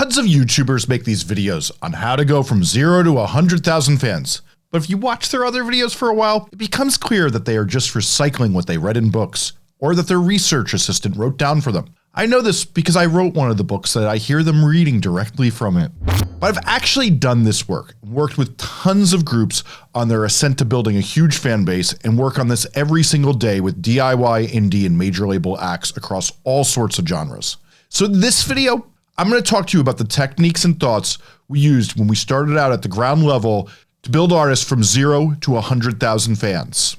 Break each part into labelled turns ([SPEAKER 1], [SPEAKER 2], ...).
[SPEAKER 1] Tons of YouTubers make these videos on how to go from 0 to 100,000 fans. But if you watch their other videos for a while, it becomes clear that they are just recycling what they read in books, or that their research assistant wrote down for them. I know this because I wrote one of the books that I hear them reading directly from it. But I've actually done this work, worked with tons of groups on their ascent to building a huge fan base, and work on this every single day with DIY, indie, and major label acts across all sorts of genres. So in this video, I'm going to talk to you about the techniques and thoughts we used when we started out at the ground level to build artists from 0 to 100,000 fans.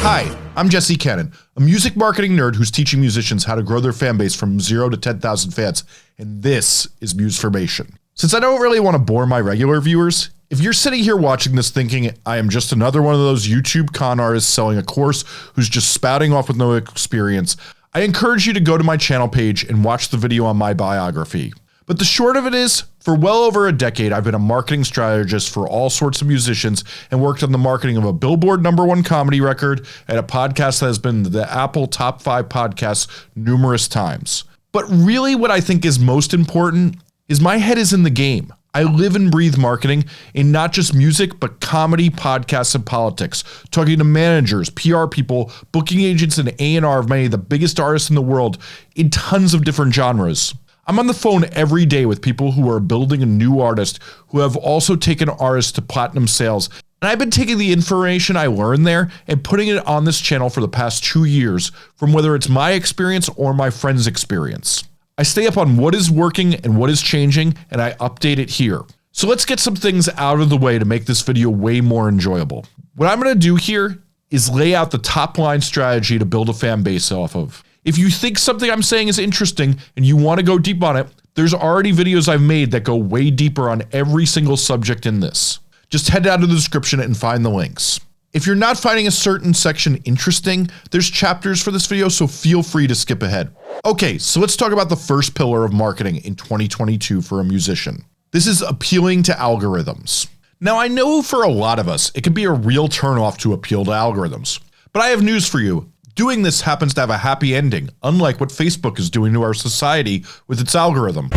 [SPEAKER 1] Hi, I'm Jesse Cannon, a music marketing nerd who's teaching musicians how to grow their fan base from 0 to 10,000 fans, and this is Musformation. Since I don't really want to bore my regular viewers, if you're sitting here watching this thinking I am just another one of those YouTube con artists selling a course who's just spouting off with no experience, I encourage you to go to my channel page and watch the video on my biography. But the short of it is, for well over a decade, I've been a marketing strategist for all sorts of musicians and worked on the marketing of a Billboard #1 comedy record and a podcast that has been the Apple Top 5 podcasts numerous times. But really what I think is most important is my head is in the game. I live and breathe marketing in not just music, but comedy, podcasts, and politics, talking to managers, PR people, booking agents, and A&R of many of the biggest artists in the world in tons of different genres. I'm on the phone every day with people who are building a new artist who have also taken artists to platinum sales. And I've been taking the information I learned there and putting it on this channel for the past 2 years, from whether it's my experience or my friend's experience. I stay up on what is working and what is changing, and I update it here. So let's get some things out of the way to make this video way more enjoyable. What I'm going to do here is lay out the top line strategy to build a fan base off of. If you think something I'm saying is interesting and you want to go deep on it, there's already videos I've made that go way deeper on every single subject in this. Just head down to the description and find the links. If you're not finding a certain section interesting, there's chapters for this video, so feel free to skip ahead. Okay, so let's talk about the first pillar of marketing in 2022 for a musician. This is appealing to algorithms. Now I know for a lot of us, it can be a real turnoff to appeal to algorithms, but I have news for you. Doing this happens to have a happy ending, unlike what Facebook is doing to our society with its algorithm.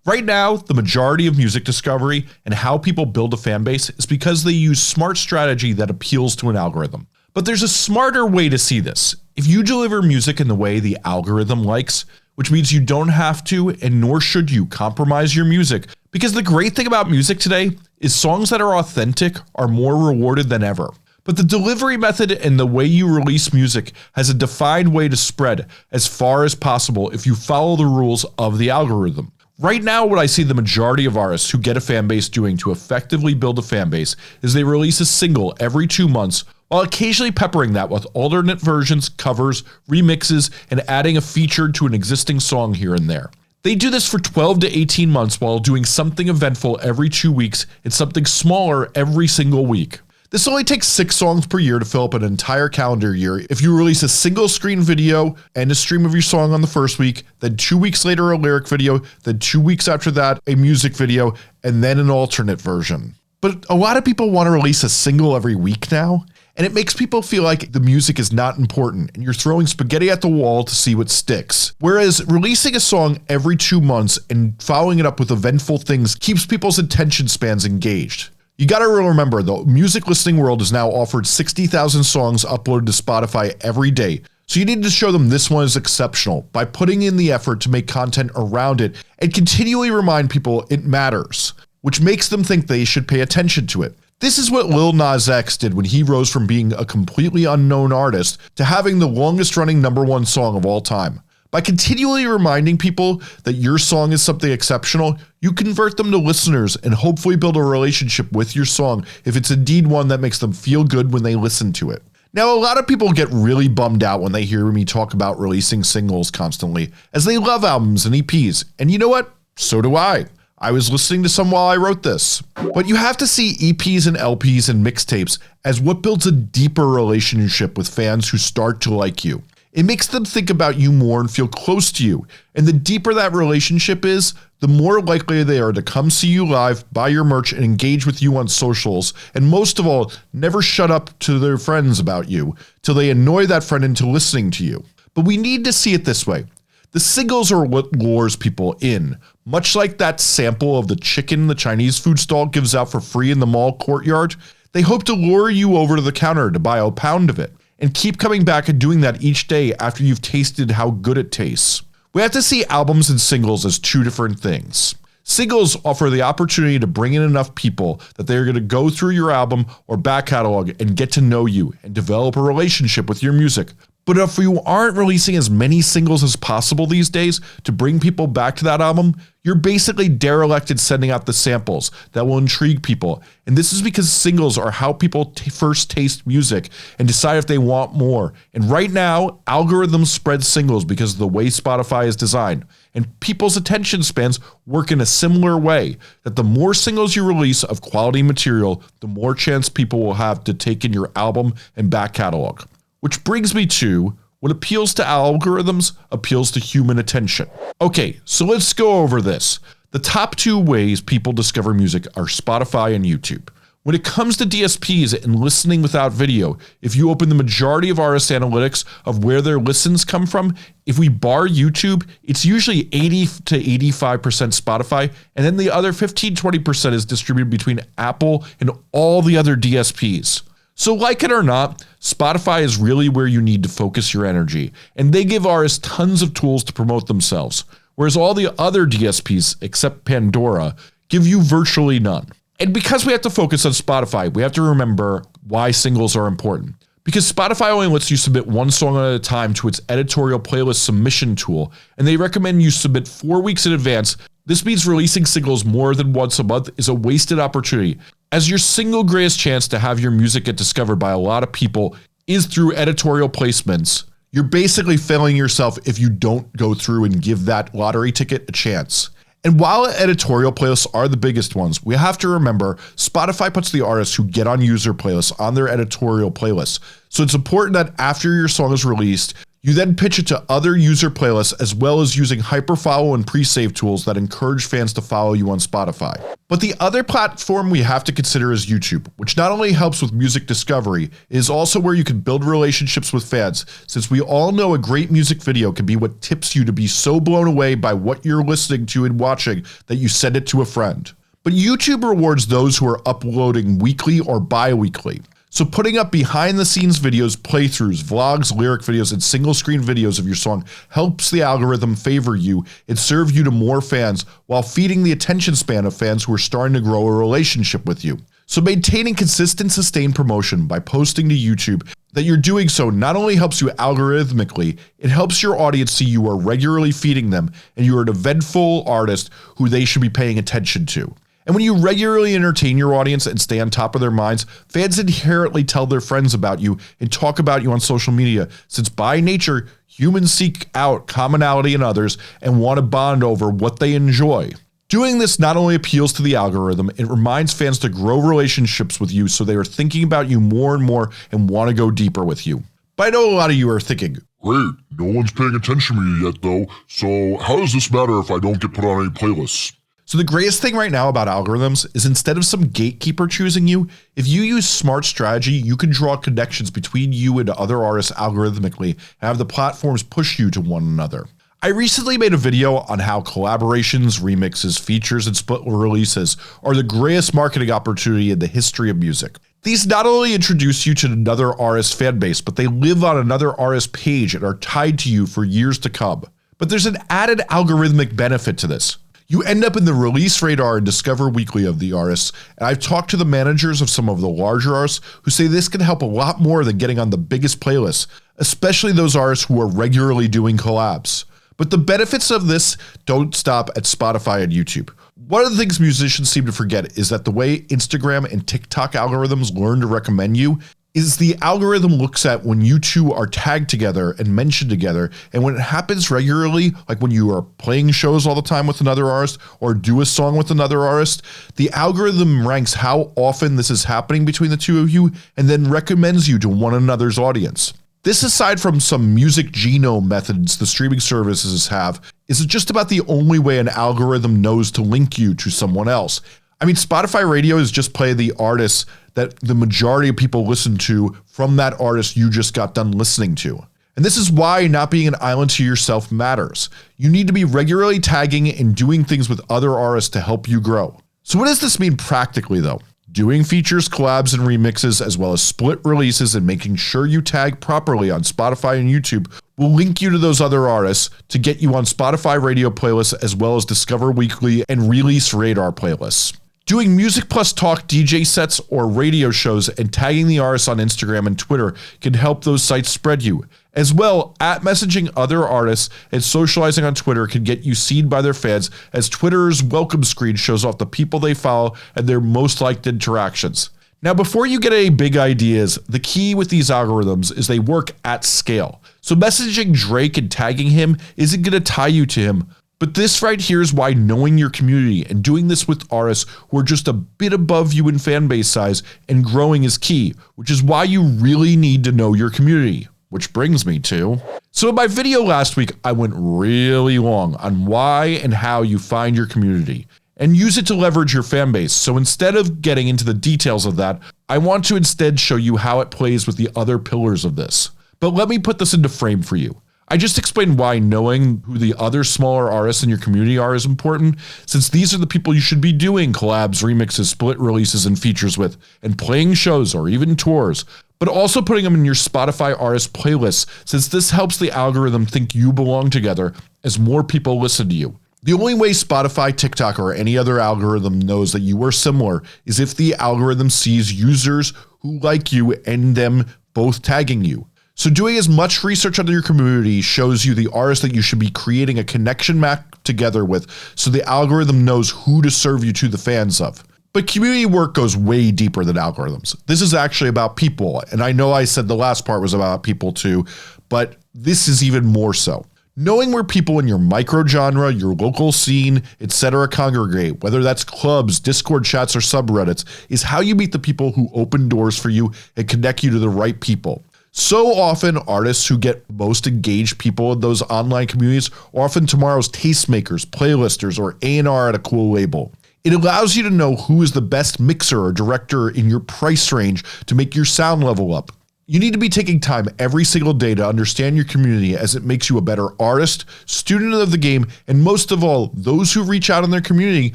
[SPEAKER 1] Right now, the majority of music discovery and how people build a fan base is because they use smart strategy that appeals to an algorithm. But there's a smarter way to see this. If you deliver music in the way the algorithm likes, which means you don't have to and nor should you compromise your music, because the great thing about music today is songs that are authentic are more rewarded than ever. But the delivery method and the way you release music has a defined way to spread as far as possible if you follow the rules of the algorithm. Right now, what I see the majority of artists who get a fan base doing to effectively build a fan base is they release a single every 2 months, while occasionally peppering that with alternate versions, covers, remixes, and adding a feature to an existing song here and there. They do this for 12 to 18 months while doing something eventful every 2 weeks and something smaller every single week. This only takes 6 songs per year to fill up an entire calendar year if you release a single screen video and a stream of your song on the first week, then 2 weeks later a lyric video, then 2 weeks after that a music video, and then an alternate version. But a lot of people want to release a single every week now, and it makes people feel like the music is not important and you're throwing spaghetti at the wall to see what sticks. Whereas releasing a song every 2 months and following it up with eventful things keeps people's attention spans engaged. You gotta remember, the music listening world is now offered 60,000 songs uploaded to Spotify every day, so you need to show them this one is exceptional by putting in the effort to make content around it and continually remind people it matters, which makes them think they should pay attention to it. This is what Lil Nas X did when he rose from being a completely unknown artist to having the longest running #1 song of all time. By continually reminding people that your song is something exceptional, you convert them to listeners and hopefully build a relationship with your song if it's indeed one that makes them feel good when they listen to it. Now, a lot of people get really bummed out when they hear me talk about releasing singles constantly, as they love albums and EPs, and you know what? So do I. I was listening to some while I wrote this. But you have to see EPs and LPs and mixtapes as what builds a deeper relationship with fans who start to like you. It makes them think about you more and feel close to you. And the deeper that relationship is, the more likely they are to come see you live, buy your merch, and engage with you on socials. And most of all, never shut up to their friends about you till they annoy that friend into listening to you. But we need to see it this way. The singles are what lures people in. Much like that sample of the chicken the Chinese food stall gives out for free in the mall courtyard, they hope to lure you over to the counter to buy a pound of it, and keep coming back and doing that each day after you've tasted how good it tastes. We have to see albums and singles as two different things. Singles offer the opportunity to bring in enough people that they are going to go through your album or back catalog and get to know you and develop a relationship with your music. But if you aren't releasing as many singles as possible these days to bring people back to that album, you're basically derelict in sending out the samples that will intrigue people. And this is because singles are how people first taste music and decide if they want more. And right now, algorithms spread singles because of the way Spotify is designed. And people's attention spans work in a similar way, that the more singles you release of quality material, the more chance people will have to take in your album and back catalog. Which brings me to what appeals to algorithms appeals to human attention. Okay, so let's go over this. The top two ways people discover music are Spotify and YouTube. When it comes to DSPs and listening without video, if you open the majority of RS analytics of where their listens come from, if we bar YouTube, it's usually 80 to 85% Spotify, and then the other 15-20% is distributed between Apple and all the other DSPs. So like it or not, Spotify is really where you need to focus your energy, and they give artists tons of tools to promote themselves, whereas all the other DSPs, except Pandora, give you virtually none. And because we have to focus on Spotify, we have to remember why singles are important. Because Spotify only lets you submit one song at a time to its editorial playlist submission tool, and they recommend you submit 4 weeks in advance. This means releasing singles more than once a month is a wasted opportunity, as your single greatest chance to have your music get discovered by a lot of people is through editorial placements. You're basically failing yourself if you don't go through and give that lottery ticket a chance. And while editorial playlists are the biggest ones, we have to remember Spotify puts the artists who get on user playlists on their editorial playlists. So it's important that after your song is released, you then pitch it to other user playlists, as well as using hyperfollow and pre-save tools that encourage fans to follow you on Spotify. But the other platform we have to consider is YouTube, which not only helps with music discovery, it is also where you can build relationships with fans, since we all know a great music video can be what tips you to be so blown away by what you're listening to and watching that you send it to a friend. But YouTube rewards those who are uploading weekly or bi-weekly. So putting up behind the scenes videos, playthroughs, vlogs, lyric videos, and single screen videos of your song helps the algorithm favor you and serve you to more fans while feeding the attention span of fans who are starting to grow a relationship with you. So maintaining consistent, sustained promotion by posting to YouTube that you're doing so not only helps you algorithmically, it helps your audience see you are regularly feeding them and you are an eventful artist who they should be paying attention to. And when you regularly entertain your audience and stay on top of their minds, fans inherently tell their friends about you and talk about you on social media, since by nature, humans seek out commonality in others and want to bond over what they enjoy. Doing this not only appeals to the algorithm, it reminds fans to grow relationships with you so they are thinking about you more and more and want to go deeper with you. But I know a lot of you are thinking,
[SPEAKER 2] great, no one's paying attention to me yet though, so how does this matter if I don't get put on any playlists?
[SPEAKER 1] So the greatest thing right now about algorithms is instead of some gatekeeper choosing you, if you use smart strategy, you can draw connections between you and other artists algorithmically and have the platforms push you to one another. I recently made a video on how collaborations, remixes, features, and split releases are the greatest marketing opportunity in the history of music. These not only introduce you to another artist's fan base, but they live on another artist's page and are tied to you for years to come. But there's an added algorithmic benefit to this. You end up in the release radar and discover weekly of the artists, and I've talked to the managers of some of the larger artists who say this can help a lot more than getting on the biggest playlists, especially those artists who are regularly doing collabs. But the benefits of this don't stop at Spotify and YouTube. One of the things musicians seem to forget is that the way Instagram and TikTok algorithms learn to recommend you is the algorithm looks at when you two are tagged together and mentioned together, and when it happens regularly, like when you are playing shows all the time with another artist or do a song with another artist, the algorithm ranks how often this is happening between the two of you and then recommends you to one another's audience. This, aside from some music genome methods the streaming services have, is just about the only way an algorithm knows to link you to someone else. I mean, Spotify Radio is just playing the artists that the majority of people listen to from that artist you just got done listening to. And this is why not being an island to yourself matters. You need to be regularly tagging and doing things with other artists to help you grow. So what does this mean practically though? Doing features, collabs, and remixes, as well as split releases, and making sure you tag properly on Spotify and YouTube will link you to those other artists to get you on Spotify Radio playlists, as well as Discover Weekly and Release Radar playlists. Doing Music Plus Talk DJ sets or radio shows and tagging the artists on Instagram and Twitter can help those sites spread you. As well, messaging other artists and socializing on Twitter can get you seen by their fans, as Twitter's welcome screen shows off the people they follow and their most liked interactions. Now, before you get any big ideas, the key with these algorithms is they work at scale. So messaging Drake and tagging him isn't going to tie you to him. But this right here is why knowing your community and doing this with artists who are just a bit above you in fan base size and growing is key, which is why you really need to know your community. Which brings me to, so in my video last week, I went really long on why and how you find your community and use it to leverage your fan base. So instead of getting into the details of that, I want to instead show you how it plays with the other pillars of this. But let me put this into frame for you. I just explained why knowing who the other smaller artists in your community are is important, since these are the people you should be doing collabs, remixes, split releases, and features with, and playing shows or even tours, but also putting them in your Spotify artist playlists, since this helps the algorithm think you belong together as more people listen to you. The only way Spotify, TikTok, or any other algorithm knows that you are similar is if the algorithm sees users who like you and them both tagging you. So doing as much research on your community shows you the artists that you should be creating a connection map together with, so the algorithm knows who to serve you to the fans of. But community work goes way deeper than algorithms. This is actually about people, and I know I said the last part was about people too, but this is even more so. Knowing where people in your microgenre, your local scene, etc. congregate, whether that's clubs, Discord chats, or subreddits, is how you meet the people who open doors for you and connect you to the right people. So often, artists who get most engaged people in those online communities are often tomorrow's tastemakers, playlisters, or A&R at a cool label. It allows you to know who is the best mixer or director in your price range to make your sound level up. You need to be taking time every single day to understand your community, as it makes you a better artist, student of the game, and most of all, those who reach out in their community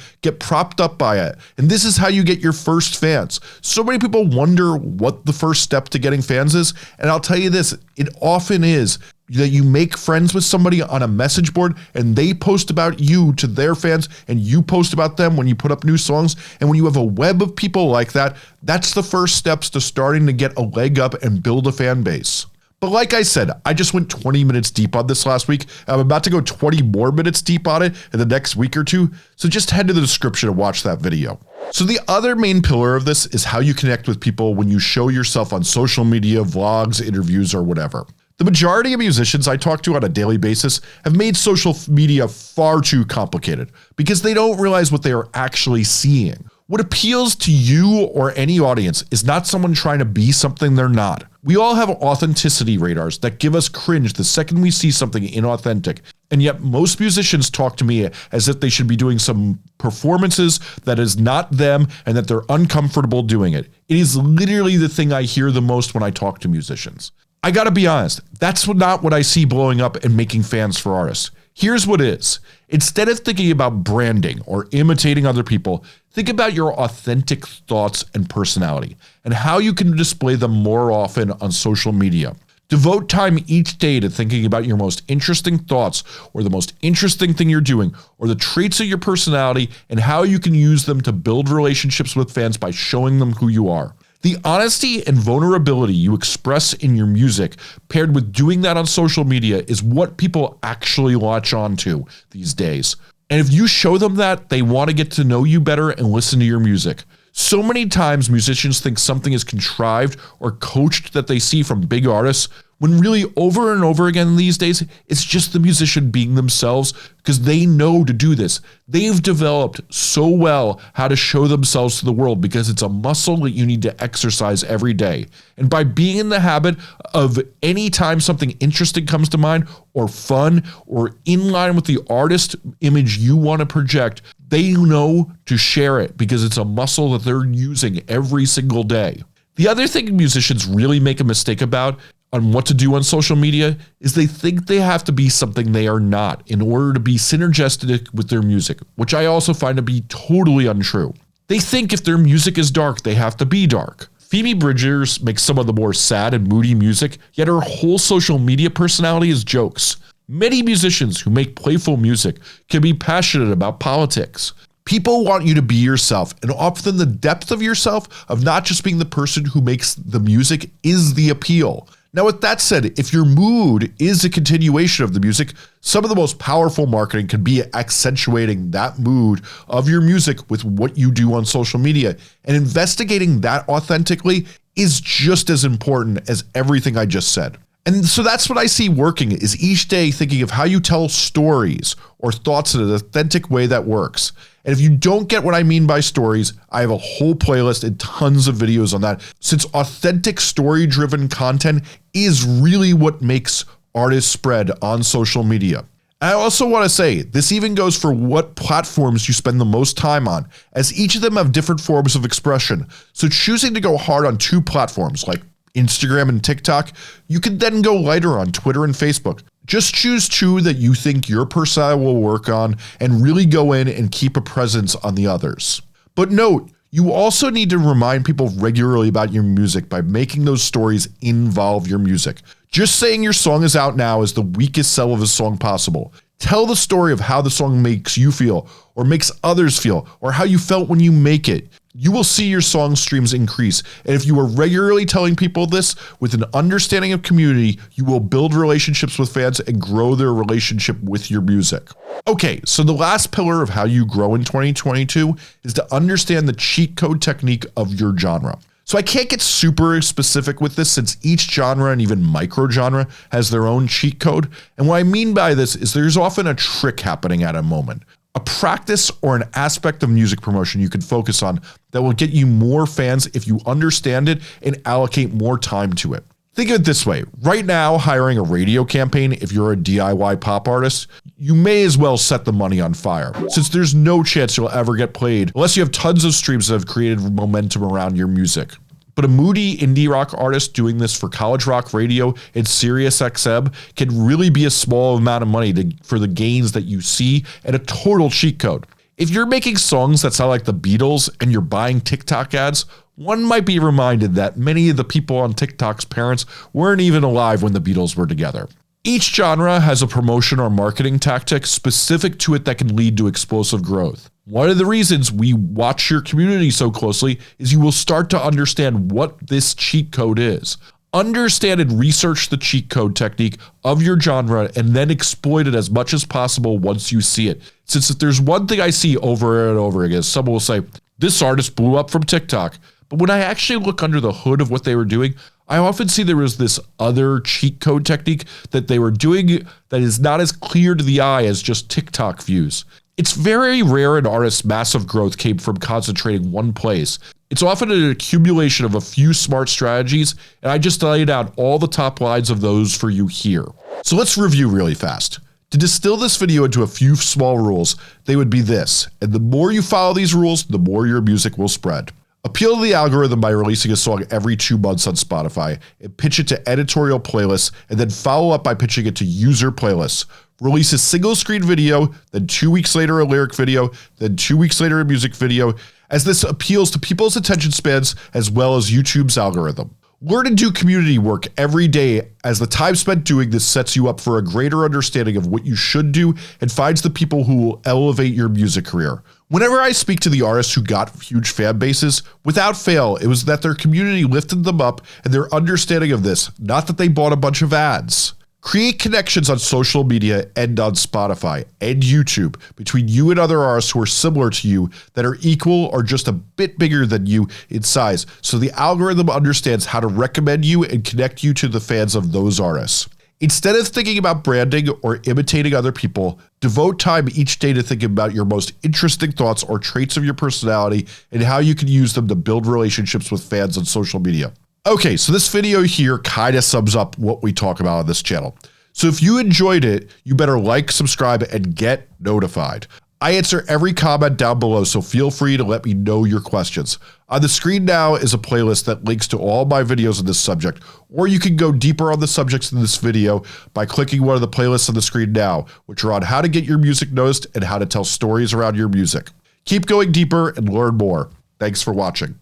[SPEAKER 1] get propped up by it. And this is how you get your first fans. So many people wonder what the first step to getting fans is, and I'll tell you this, it often is that you make friends with somebody on a message board and they post about you to their fans and you post about them when you put up new songs. And when you have a web of people like that, that's the first steps to starting to get a leg up and build a fan base. But like I said, I just went 20 minutes deep on this last week. I'm about to go 20 more minutes deep on it in the next week or two. So just head to the description and watch that video. So the other main pillar of this is how you connect with people when you show yourself on social media, vlogs, interviews, or whatever. The majority of musicians I talk to on a daily basis have made social media far too complicated because they don't realize what they are actually seeing. What appeals to you or any audience is not someone trying to be something they're not. We all have authenticity radars that give us cringe the second we see something inauthentic, and yet most musicians talk to me as if they should be doing some performances that is not them and that they're uncomfortable doing it. It is literally the thing I hear the most when I talk to musicians. I gotta be honest, that's not what I see blowing up and making fans for artists. Here's what is. Instead of thinking about branding or imitating other people, think about your authentic thoughts and personality and how you can display them more often on social media. Devote time each day to thinking about your most interesting thoughts or the most interesting thing you're doing or the traits of your personality and how you can use them to build relationships with fans by showing them who you are. The honesty and vulnerability you express in your music, paired with doing that on social media, is what people actually latch on to these days. And if you show them that, they want to get to know you better and listen to your music. So many times musicians think something is contrived or coached that they see from big artists, when really over and over again these days, it's just the musician being themselves because they know to do this. They've developed so well how to show themselves to the world because it's a muscle that you need to exercise every day. And by being in the habit of any time something interesting comes to mind or fun or in line with the artist image you want to project, they know to share it because it's a muscle that they're using every single day. The other thing musicians really make a mistake about on what to do on social media is they think they have to be something they are not in order to be synergistic with their music, which I also find to be totally untrue. They think if their music is dark, they have to be dark. Phoebe Bridgers makes some of the more sad and moody music, yet her whole social media personality is jokes. Many musicians who make playful music can be passionate about politics. People want you to be yourself, and often the depth of yourself, of not just being the person who makes the music, is the appeal. Now, with that said, if your mood is a continuation of the music, some of the most powerful marketing can be accentuating that mood of your music with what you do on social media, and investigating that authentically is just as important as everything I just said. And so that's what I see working, is each day thinking of how you tell stories or thoughts in an authentic way that works. And if you don't get what I mean by stories, I have a whole playlist and tons of videos on that, since authentic story-driven content is really what makes artists spread on social media. And I also want to say, this even goes for what platforms you spend the most time on, as each of them have different forms of expression. So choosing to go hard on two platforms like Instagram and TikTok, you can then go lighter on Twitter and Facebook. Just choose two that you think your personality will work on and really go in and keep a presence on the others. But note, you also need to remind people regularly about your music by making those stories involve your music. Just saying your song is out now is the weakest sell of a song possible. Tell the story of how the song makes you feel, or makes others feel, or how you felt when you make it. You will see your song streams increase, and if you are regularly telling people this with an understanding of community, you will build relationships with fans and grow their relationship with your music. Okay, so the last pillar of how you grow in 2022 is to understand the cheat code technique of your genre. So I can't get super specific with this since each genre and even micro genre has their own cheat code. And what I mean by this is there's often a trick happening at a moment, a practice or an aspect of music promotion you can focus on that will get you more fans if you understand it and allocate more time to it. Think of it this way. Right now, hiring a radio campaign, if you're a DIY pop artist, you may as well set the money on fire, since there's no chance you'll ever get played unless you have tons of streams that have created momentum around your music. But a moody indie rock artist doing this for college rock radio and Sirius XM can really be a small amount of money for the gains that you see, and a total cheat code. If you're making songs that sound like the Beatles and you're buying TikTok ads, one might be reminded that many of the people on TikTok's parents weren't even alive when the Beatles were together. Each genre has a promotion or marketing tactic specific to it that can lead to explosive growth. One of the reasons we watch your community so closely is you will start to understand what this cheat code is. Understand and research the cheat code technique of your genre and then exploit it as much as possible once you see it. Since if there's one thing I see over and over again, someone will say, this artist blew up from TikTok. But when I actually look under the hood of what they were doing, I often see there was this other cheat code technique that they were doing that is not as clear to the eye as just TikTok views. It's very rare an artist's massive growth came from concentrating one place. It's often an accumulation of a few smart strategies, and I just laid out all the top lines of those for you here. So let's review really fast. To distill this video into a few small rules, they would be this, and the more you follow these rules, the more your music will spread. Appeal to the algorithm by releasing a song every 2 months on Spotify, and pitch it to editorial playlists, and then follow up by pitching it to user playlists. Release a single screen video, then 2 weeks later a lyric video, then 2 weeks later a music video, as this appeals to people's attention spans as well as YouTube's algorithm. Learn and do community work every day, as the time spent doing this sets you up for a greater understanding of what you should do and finds the people who will elevate your music career. Whenever I speak to the artists who got huge fan bases, without fail, it was that their community lifted them up and their understanding of this, not that they bought a bunch of ads. Create connections on social media and on Spotify and YouTube between you and other artists who are similar to you that are equal or just a bit bigger than you in size, so the algorithm understands how to recommend you and connect you to the fans of those artists. Instead of thinking about branding or imitating other people, devote time each day to thinking about your most interesting thoughts or traits of your personality and how you can use them to build relationships with fans on social media. Okay, so this video here kind of sums up what we talk about on this channel. So if you enjoyed it, you better like, subscribe, and get notified. I answer every comment down below, so feel free to let me know your questions. On the screen now is a playlist that links to all my videos on this subject, or you can go deeper on the subjects in this video by clicking one of the playlists on the screen now, which are on how to get your music noticed and how to tell stories around your music. Keep going deeper and learn more. Thanks for watching.